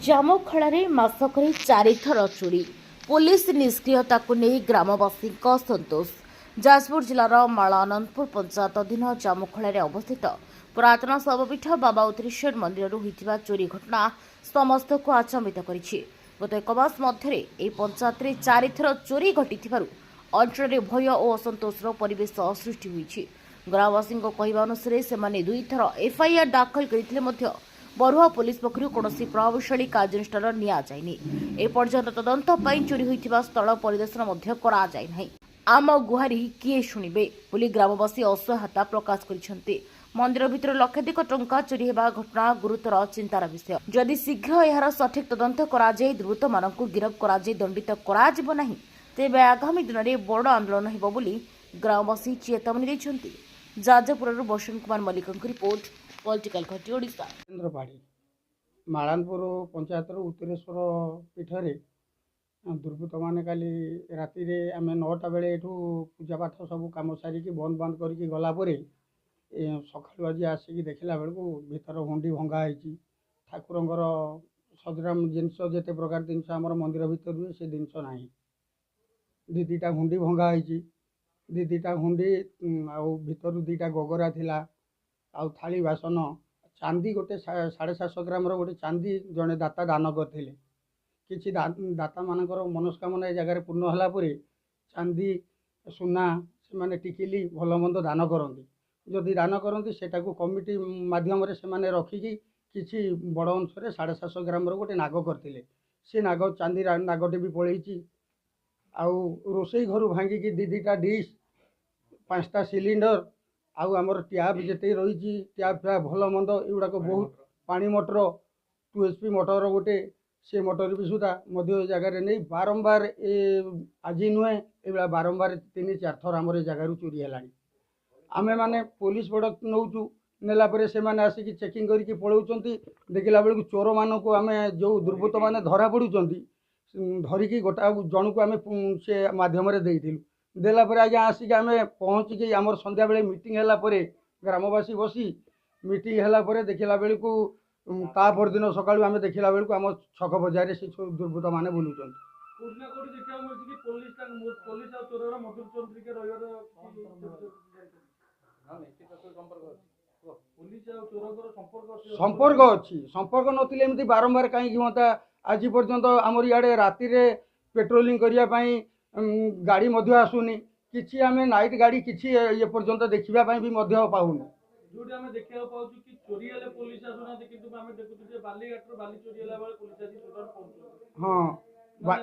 ଜାମଖଳାରେ ମାସକରେ 4 ଥର ଚୋରି ପୁଲିସ ନିଷ୍କ୍ରିୟତାକୁ ନେଇ ଗ୍ରାମବାସୀଙ୍କ ସନ୍ତୋଷ। ଯାଜପୁର ଜିଲ୍ଲାର ମାଳ ଆନନ୍ଦପୁର ପଞ୍ଚାୟତ ଅଧୀନ ଜାମଖଳାରେ ଅବସ୍ଥିତ ପୁରାତନ ଶୈବପୀଠ ବାବା ଉତ୍ତରେଶ୍ୱର ମନ୍ଦିରରୁ ହୋଇଥିବା ଚୋରି ଘଟଣା ସମସ୍ତଙ୍କୁ ଆଚମ୍ବିତ କରିଛି। ଗତ 1 ମାସ ମଧ୍ୟରେ ଏହି ପଞ୍ଚାୟତରେ 4 ଥର ଚୋରି ଘଟିଥିବାରୁ ଅଞ୍ଚଳରେ ଭୟ ଓ ଅସନ୍ତୋଷର ପରିବେଶ ସୃଷ୍ଟି ହୋଇଛି। ଗ୍ରାମବାସୀଙ୍କ କହିବା ଅନୁସାରେ ସେମାନେ 2 ଥର ଏଫ୍ଆଇଆର୍ ଦାଖଲ କରିଥିଲେ ମଧ୍ୟ ବରୁଆ ପୁଲିସ ପକ୍ଷରୁ କୌଣସି ପ୍ରଭାବଶାଳୀ କାର୍ଯ୍ୟାନୁଷ୍ଠାନ ନିଆଯାଇନି। ଏପର୍ଯ୍ୟନ୍ତ ତଦନ୍ତ ପାଇଁ ଚୋରି ହୋଇଥିବା ସ୍ଥଳ ପରିଦର୍ଶନ ମଧ୍ୟ କରାଯାଇନାହିଁ। ଆମ ଗୁହାରୀ କିଏ ଶୁଣିବେ ବୋଲି ଗ୍ରାମବାସୀ ଅସହାୟତା ପ୍ରକାଶ କରିଛନ୍ତି। ମନ୍ଦିର ଭିତରୁ ଲକ୍ଷାଧିକ ଟଙ୍କା ଚୋରି ହେବା ଘଟଣା ଗୁରୁତର ଚିନ୍ତାର ବିଷୟ। ଯଦି ଶୀଘ୍ର ଏହାର ସଠିକ୍ ତଦନ୍ତ କରାଯାଇ ଦୁର୍ବୃତ୍ତମାନଙ୍କୁ ଗିରଫ କରାଯାଇ ଦଣ୍ଡିତ କରାଯିବ ନାହିଁ, ତେବେ ଆଗାମୀ ଦିନରେ ବଡ଼ ଆନ୍ଦୋଳନ ହେବ ବୋଲି ଗ୍ରାମବାସୀ ଚେତାବନୀ ଦେଇଛନ୍ତି। ଯାଜପୁରରୁ ବସନ୍ତ କୁମାର ମଲ୍ଲିକଙ୍କ ରିପୋର୍ଟ, ପଲିଟିକାଲ ଘଟି ଓଡ଼ିଶା। କେନ୍ଦ୍ରପାଡ଼ି ମାଳନ୍ଦପୁର ପଞ୍ଚାୟତର ଉତ୍ତରେଶ୍ୱର ପୀଠରେ ଦୁର୍ବୃତ୍ତମାନେ କାଲି ରାତିରେ ଆମେ 9ଟା ବେଳେ ଏଠୁ ପୂଜାପାଠ ସବୁ କାମ ସାରିକି ବନ୍ଦ କରିକି ଗଲା ପରେ ସକାଳୁ ଆଜି ଆସିକି ଦେଖିଲା ବେଳକୁ ଭିତର ହୁଣ୍ଡି ଭଙ୍ଗା ହେଇଛି। ଠାକୁରଙ୍କର ସଜରାମ ଜିନିଷ ଯେତେ ପ୍ରକାର ଜିନିଷ ଆମର ମନ୍ଦିର ଭିତରେ ରୁହେ ସେ ଜିନିଷ ନାହିଁ। ଦୁଇଟା ହୁଣ୍ଡି ଭଙ୍ଗା ହେଇଛି। ଦୁଇଟା ହୁଣ୍ଡି ଆଉ ଭିତରୁ 2ଟା ଗଗରା ଥିଲା, ଆଉ ଥାଳି ବାସନ, ଚାନ୍ଦି ଗୋଟେ 750 ଗ୍ରାମର ଗୋଟେ ଚାନ୍ଦି ଜଣେ ଦାତା ଦାନ କରିଥିଲେ। କିଛି ଦାତାମାନଙ୍କର ମନସ୍କାମନା ଏ ଜାଗାରେ ପୂର୍ଣ୍ଣ ହେଲା ପରେ ଚାନ୍ଦି ସୁନା ସେମାନେ ଟିକିଲି ଭଲ ମନ୍ଦ ଦାନ କରନ୍ତି। ଯଦି ଦାନ କରନ୍ତି ସେଟାକୁ କମିଟି ମାଧ୍ୟମରେ ସେମାନେ ରଖିକି କିଛି ବଡ଼ ଅଂଶରେ 750 ଗ୍ରାମର ଗୋଟେ ନାଗ କରିଥିଲେ। ସେ ନାଗ ଚାନ୍ଦି ନାଗଟି ବି ପଳେଇଛି। ଆଉ ରୋଷେଇ ଘରୁ ଭାଙ୍ଗିକି 2ଟା ଡିସ୍, 5ଟା ସିଲିଣ୍ଡର, ଆଉ ଆମର ଟ୍ୟାପ୍ ଯେତେ ରହିଛି ଟ୍ୟାପ୍ ଭଲ ମନ୍ଦ ଏଗୁଡ଼ାକ ବହୁତ, ପାଣି ମଟର 2 HP ମଟର ଗୋଟେ, ସେ ମଟର ବି ସୁଦ୍ଧା ମଧ୍ୟ ଏ ଜାଗାରେ ନେଇ ବାରମ୍ବାର ଆଜି ନୁହେଁ ଏଇଭଳିଆ ବାରମ୍ବାର 3-4 ଥର ଆମର ଏ ଜାଗାରୁ ଚୋରି ହେଲାଣି। ଆମେମାନେ ପୋଲିସ ପ୍ରଡ଼କ୍ଟ ନେଉଛୁ, ନେଲା ପରେ ସେମାନେ ଆସିକି ଚେକିଂ କରିକି ପଳାଉଛନ୍ତି। ଦେଖିଲା ବେଳକୁ ଚୋରମାନଙ୍କୁ ଆମେ ଯେଉଁ ଦୁର୍ବୃତ୍ତମାନେ ଧରା ପଡ଼ୁଛନ୍ତି ଧରିକି ଗୋଟା ଜଣକୁ ଆମେ ସେ ମାଧ୍ୟମରେ ଦେଇଥିଲୁ। ଦେଲା ପରେ ଆଜ୍ଞା ଆସିକି ଆମେ ପହଞ୍ଚିକି ଆମର ସନ୍ଧ୍ୟାବେଳେ ମିଟିଂ ହେଲା ପରେ ଗ୍ରାମବାସୀ ବସି ମିଟିଂ ହେଲା ପରେ ଦେଖିଲା ବେଳକୁ ତା ପରଦିନ ସକାଳୁ ଆମେ ଦେଖିଲା ବେଳକୁ ଆମ ଛକ ବଜାରରେ ସେ ଦୁର୍ବୃତ୍ତମାନେ ବୁଲୁଛନ୍ତି। ସମ୍ପର୍କ ନଥିଲେ ଏମିତି ବାରମ୍ବାର କାହିଁକି ହୁଅନ୍ତା? ଆଜି ପର୍ଯ୍ୟନ୍ତ ଆମର ଇଆଡ଼େ ରାତିରେ ପେଟ୍ରୋଲିଂ କରିବା ପାଇଁ ଗାଡ଼ି ମଧ୍ୟ ଆସୁନି। କିଛି ଆମେ ନାଇଟ୍ ଗାଡ଼ି କିଛି ଏ ପର୍ଯ୍ୟନ୍ତ ଦେଖିବା ପାଇଁ ବି ମଧ୍ୟ ପାଉନି। ଯୋଉଠି ଆମେ ଦେଖିବାକୁ ପାଉଛୁ କି ଚୋରି ହେଲେ ପୋଲିସ ଆସୁନାହାନ୍ତି, କିନ୍ତୁ ଆମେ ଦେଖୁଛୁ ଯେ ବାଲିଘାଟରୁ ବାଲି ଚୋରି ହେଲା ବେଳେ ପୋଲିସ ଆସି ଚୋର ପହଞ୍ଚୁଛନ୍ତି। ହଁ, କଣ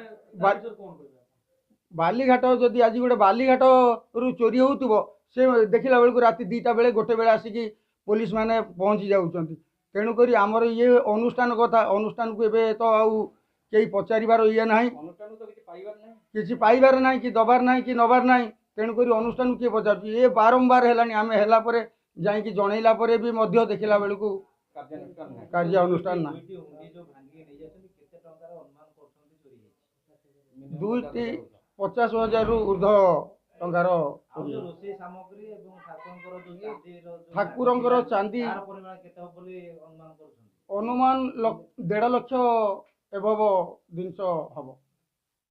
ବାଲିଘାଟ ଯଦି ଆଜି ଗୋଟେ ବାଲିଘାଟରୁ ଚୋରି ହେଉଥିବ, ସେ ଦେଖିଲା ବେଳକୁ ରାତି 2ଟା ବେଳେ 1 ବେଳେ ଆସିକି ପୋଲିସ ମାନେ ପହଞ୍ଚି ଯାଉଛନ୍ତି। ତେଣୁକରି ଆମର ଇଏ ଅନୁଷ୍ଠାନ କଥା, ଅନୁଷ୍ଠାନକୁ ଏବେ ତ ଆଉ କେହି ପଚାରିବାର ଇଏ ନାହିଁ, କିଛି ପାଇବାର ନାହିଁ, କି ଦେବାର ନାହିଁ, କି ନେବାର ନାହିଁ। ତେଣୁକରି ଅନୁଷ୍ଠାନକୁ କିଏ ପଚାରୁଛି? ଏ ବାରମ୍ବାର ହେଲାଣି। ଆମେ ହେଲା ପରେ ଯାଇକି ଜଣେଇଲା ପରେ ବି ମଧ୍ୟ ଦେଖିଲା ବେଳକୁ କାର୍ଯ୍ୟାନୁଷ୍ଠାନ ନାହିଁ। 50,000ରୁ ଉର୍ଦ୍ଧ୍ୱ ଟଙ୍କାର ଠାକୁରଙ୍କର ଚାନ୍ଦି ଅନୁମାନ 1.5 ଲକ୍ଷ ଏଭବ ଜିନିଷ ହବ।